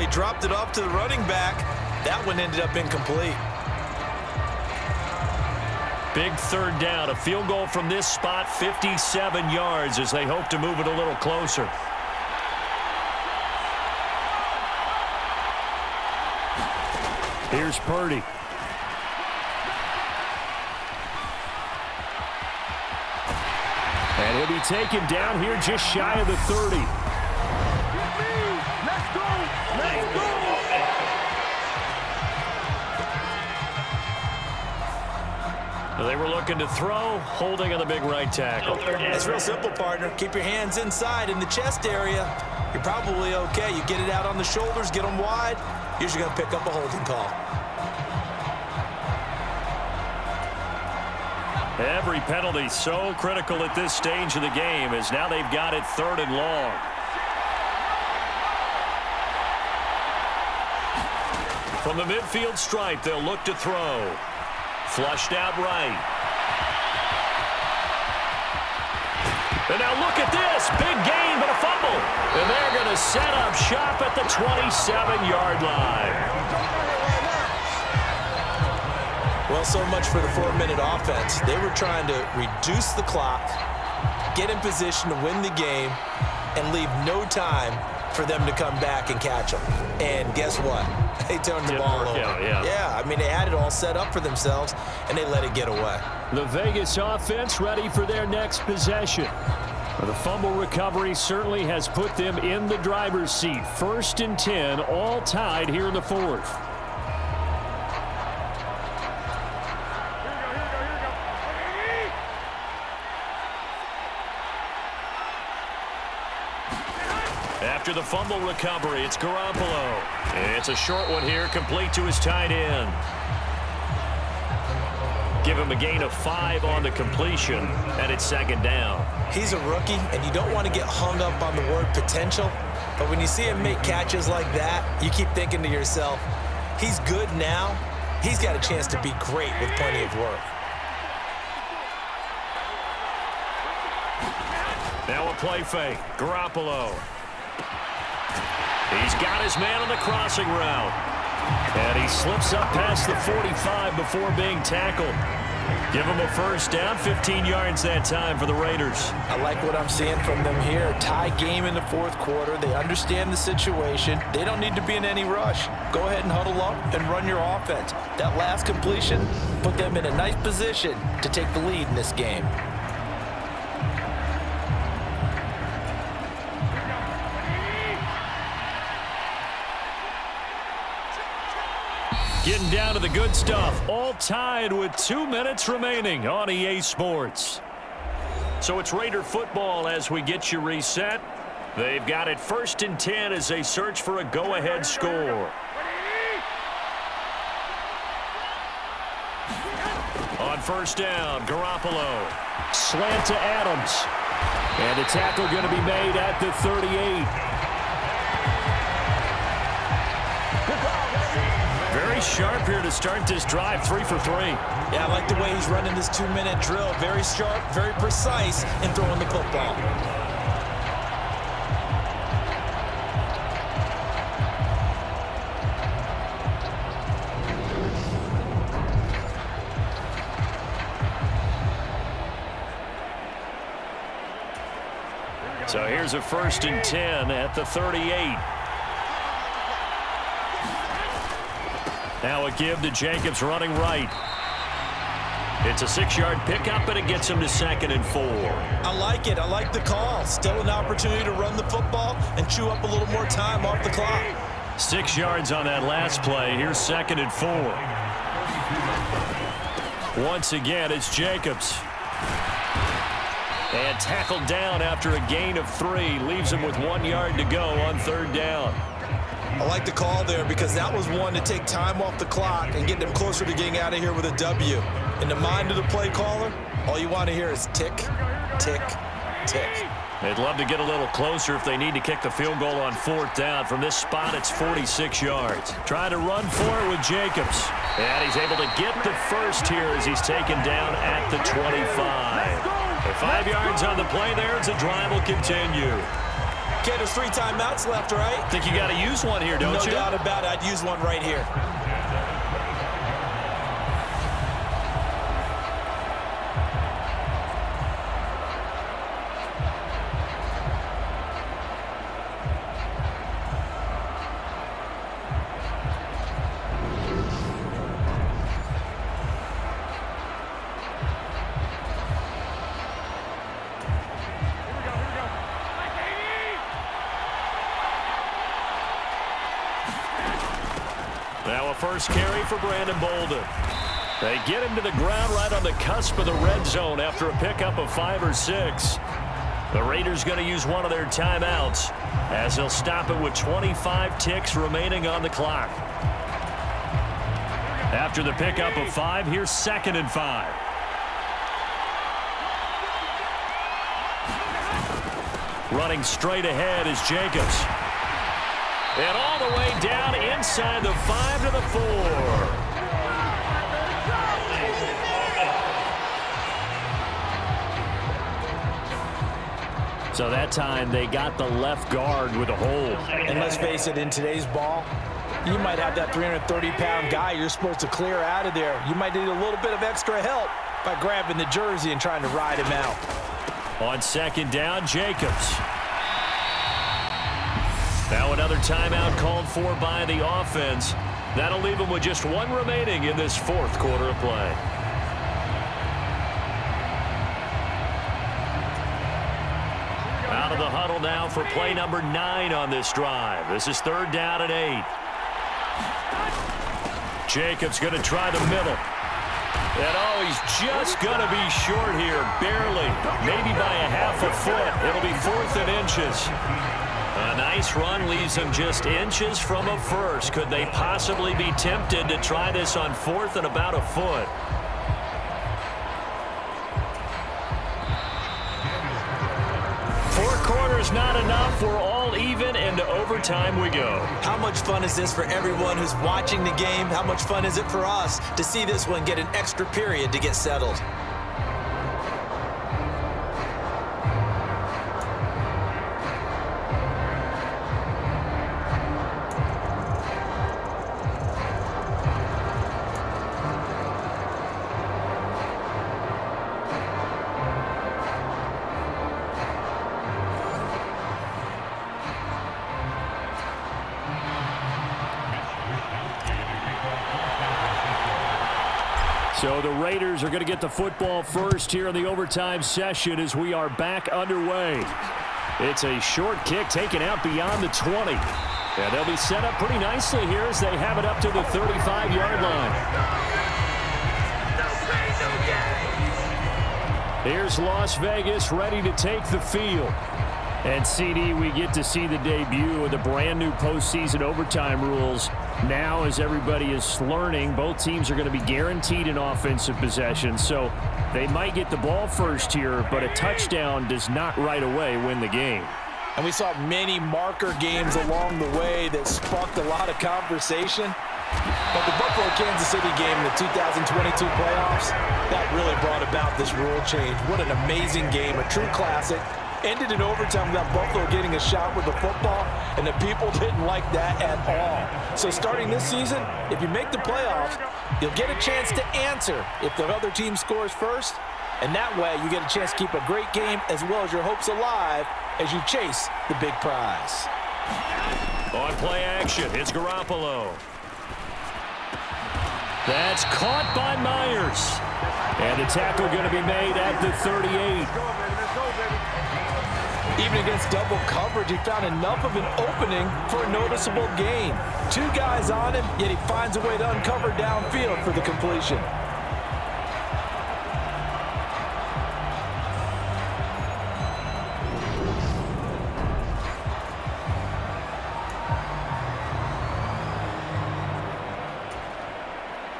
so he dropped it off to the running back. That one ended up incomplete. Big third down. A field goal from this spot, 57 yards as they hope to move it a little closer. Here's Purdy. And he'll be taken down here just shy of the 30. Let's go! Let's go! They were looking to throw, holding on the big right tackle. It's real simple, partner. Keep your hands inside in the chest area. You're probably okay. You get it out on the shoulders, get them wide. Usually going to pick up a holding call. Every penalty so critical at this stage of the game as now they've got it 3rd and long. From the midfield stripe, they'll look to throw. Flushed out right. And now look at this. Big gain, but a fumble. And they're going to set up shop at the 27-yard line. Well, so much for the 4-minute offense. They were trying to reduce the clock, get in position to win the game, and leave no time for them to come back and catch them. And guess what? They turned the ball over. Yeah, I mean, they had it all set up for themselves, and they let it get away. The Vegas offense ready for their next possession. The fumble recovery certainly has put them in the driver's seat. 1st and 10, all tied here in the 4th. After the fumble recovery, it's Garoppolo. It's a short one here, complete to his tight end. Give him a gain of 5 on the completion, and it's 2nd down. He's a rookie, and you don't want to get hung up on the word potential, but when you see him make catches like that, you keep thinking to yourself, he's good now. He's got a chance to be great with plenty of work. Now a play fake. Garoppolo. He's got his man on the crossing route. And he slips up past the 45 before being tackled. Give him a 1st down, 15 yards that time for the Raiders. I like what I'm seeing from them here. Tie game in the 4th quarter. They understand the situation. They don't need to be in any rush. Go ahead and huddle up and run your offense. That last completion put them in a nice position to take the lead in this game. Getting down to the good stuff. All tied with 2 minutes remaining on EA Sports. So it's Raider football as we get you reset. They've got it 1st and 10 as they search for a go-ahead score. On 1st down, Garoppolo. Slant to Adams. And a tackle going to be made at the 38. Very sharp here to start this drive, 3 for 3. Yeah, I like the way he's running this 2-minute drill. Very sharp, very precise in throwing the football. So here's a 1st and 10 at the 38. Now a give to Jacobs running right. It's a 6-yard pickup, and it gets him to 2nd and 4. I like it. I like the call. Still an opportunity to run the football and chew up a little more time off the clock. 6 yards on that last play. Here's 2nd and 4. Once again, it's Jacobs. And tackled down after a gain of 3. Leaves him with 1 yard to go on 3rd down. I like the call there because that was one to take time off the clock and get them closer to getting out of here with a W. In the mind of the play caller, all you want to hear is tick, tick, tick. They'd love to get a little closer if they need to kick the field goal on 4th down. From this spot, it's 46 yards. Trying to run for it with Jacobs. And he's able to get the first here as he's taken down at the 25. 5 yards on the play there as the drive will continue. Okay, there's 3 timeouts left, right? Think you got to use one here, don't you? No doubt about it. I'd use one right here. Now a first carry for Brandon Bolden. They get him to the ground right on the cusp of the red zone after a pickup of 5 or 6. The Raiders going to use one of their timeouts as they'll stop it with 25 ticks remaining on the clock. After the pickup of 5, here's 2nd and 5. Running straight ahead is Jacobs. And all the way down inside the 5 to the 4. So that time they got the left guard with a hold. And let's face it, in today's ball, you might have that 330-pound guy you're supposed to clear out of there. You might need a little bit of extra help by grabbing the jersey and trying to ride him out. On 2nd down, Jacobs. Now another timeout called for by the offense. That'll leave them with just 1 remaining in this 4th quarter of play. Out of the huddle now for play number 9 on this drive. This is 3rd down and 8. Jacobs going to try the middle. And he's just going to be short here, barely, maybe by a half a foot. It'll be 4th and inches. A nice run leaves them just inches from a first. Could they possibly be tempted to try this on 4th and about a foot? Four quarters not enough. We're all even, and to overtime we go. How much fun is this for everyone who's watching the game? How much fun is it for us to see this one get an extra period to get settled? So the Raiders are going to get the football first here in the overtime session as we are back underway. It's a short kick taken out beyond the 20. And they'll be set up pretty nicely here as they have it up to the 35-yard line. Here's Las Vegas ready to take the field. And, CD, we get to see the debut of the brand-new postseason overtime rules. Now, as everybody is learning, both teams are going to be guaranteed an offensive possession. So they might get the ball first here, but a touchdown does not right away win the game. And we saw many marker games along the way that sparked a lot of conversation. But the Buffalo-Kansas City game in the 2022 playoffs, that really brought about this rule change. What an amazing game, a true classic. Ended in overtime without Buffalo getting a shot with the football, and the people didn't like that at all. So starting this season, if you make the playoffs, you'll get a chance to answer if the other team scores first, and that way you get a chance to keep a great game as well as your hopes alive as you chase the big prize. On play action, it's Garoppolo. That's caught by Myers. And the tackle going to be made at the 38. Even against double coverage, he found enough of an opening for a noticeable gain. 2 guys on him, yet he finds a way to uncover downfield for the completion.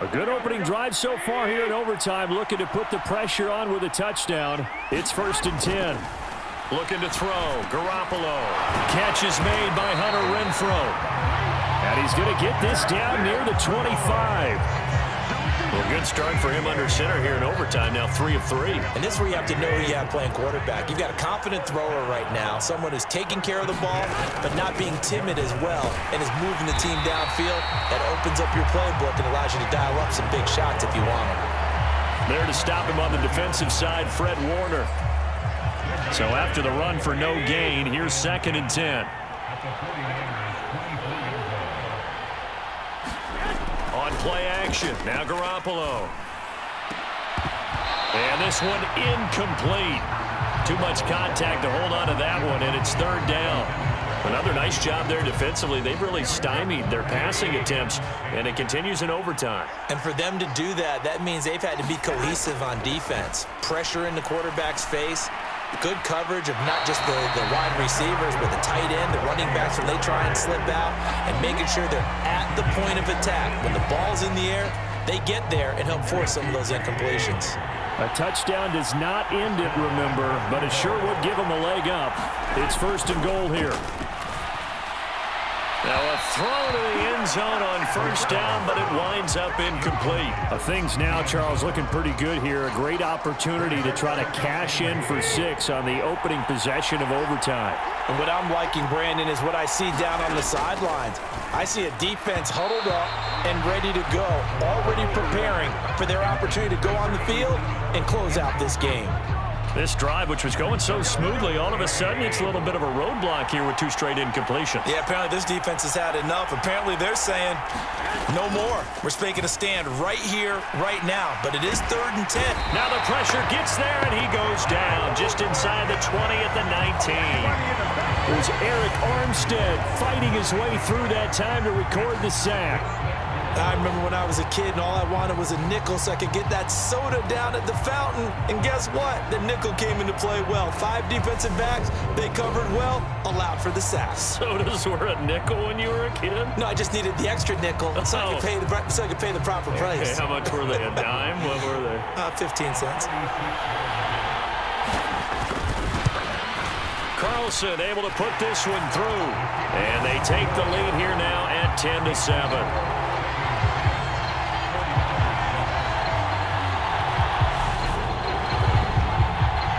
A good opening drive so far here in overtime, looking to put the pressure on with a touchdown. It's 1st and 10. Looking to throw. Garoppolo. Catch is made by Hunter Renfrow. And he's going to get this down near the 25. Well, good start for him under center here in overtime. Now 3 of 3. And this is where you have to know who you have playing quarterback. You've got a confident thrower right now, someone who's taking care of the ball, but not being timid as well, and is moving the team downfield. That opens up your playbook and allows you to dial up some big shots if you want them. There to stop him on the defensive side, Fred Warner. So after the run for no gain, here's 2nd and 10. On play action, now Garoppolo. And this one incomplete. Too much contact to hold on to that one, and it's 3rd down. Another nice job there defensively. They've really stymied their passing attempts, and it continues in overtime. And for them to do that, that means they've had to be cohesive on defense. Pressure in the quarterback's face, good coverage of not just the wide receivers, but the tight end, the running backs when they try and slip out, and making sure they're at the point of attack. When the ball's in the air, they get there and help force some of those incompletions. A touchdown does not end it, remember, but it sure would give them a leg up. It's 1st and goal here. Now a throw to the end zone on 1st down, but it winds up incomplete. Things now, Charles, looking pretty good here. A great opportunity to try to cash in for 6 on the opening possession of overtime. And what I'm liking, Brandon, is what I see down on the sidelines. I see a defense huddled up and ready to go, already preparing for their opportunity to go on the field and close out this game. This drive, which was going so smoothly, all of a sudden it's a little bit of a roadblock here with 2 straight incompletions. Yeah, apparently this defense has had enough. Apparently they're saying no more. We're making a stand right here, right now. But it is 3rd and 10. Now the pressure gets there, and he goes down just inside the 20 at the 19. It was Eric Armstead fighting his way through that time to record the sack. I remember when I was a kid and all I wanted was a nickel so I could get that soda down at the fountain. And guess what? The nickel came into play well. 5 defensive backs, they covered well, allowed for the sack. Sodas were a nickel when you were a kid? No, I just needed the extra nickel so I could pay the proper price. How much were they? A dime? What were they? 15 cents. Carlson able to put this one through. And they take the lead here now at 10-7.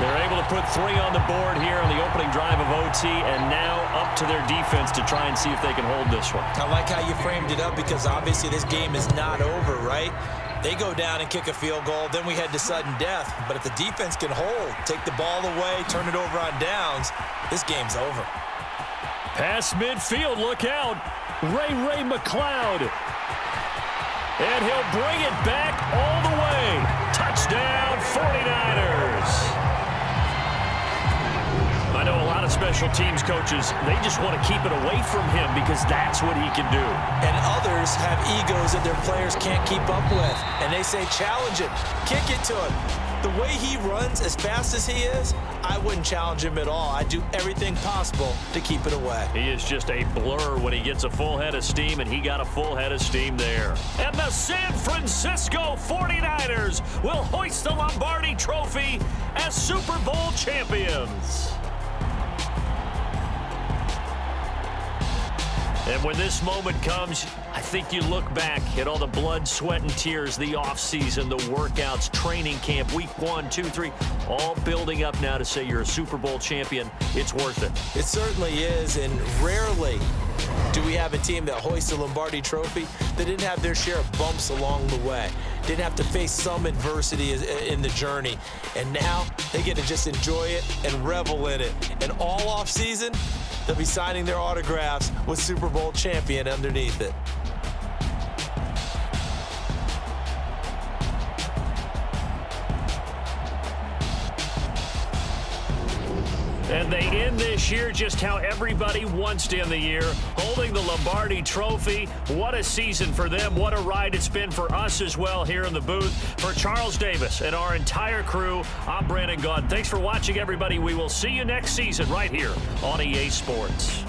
They're able to put 3 on the board here on the opening drive of OT, and now up to their defense to try and see if they can hold this one. I like how you framed it up because obviously this game is not over, right? They go down and kick a field goal, then we head to sudden death. But if the defense can hold, take the ball away, turn it over on downs, this game's over. Pass midfield, look out. Ray McLeod. And he'll bring it back all the way. Touchdown, 49ers. I know a lot of special teams coaches, they just want to keep it away from him because that's what he can do. And others have egos that their players can't keep up with. And they say, challenge him, kick it to him. The way he runs as fast as he is, I wouldn't challenge him at all. I'd do everything possible to keep it away. He is just a blur when he gets a full head of steam, and he got a full head of steam there. And the San Francisco 49ers will hoist the Lombardi Trophy as Super Bowl champions. And when this moment comes, I think you look back at all the blood, sweat, and tears, the offseason, the workouts, training camp, week 1, 2, 3, all building up now to say you're a Super Bowl champion. It's worth it. It certainly is, and rarely do we have a team that hoists the Lombardi Trophy that didn't have their share of bumps along the way, didn't have to face some adversity in the journey, and now they get to just enjoy it and revel in it. And all offseason, they'll be signing their autographs with Super Bowl champion underneath it. And they end this year just how everybody wants to end the year, holding the Lombardi Trophy. What a season for them. What a ride it's been for us as well here in the booth. For Charles Davis and our entire crew, I'm Brandon Gaudin. Thanks for watching, everybody. We will see you next season right here on EA Sports.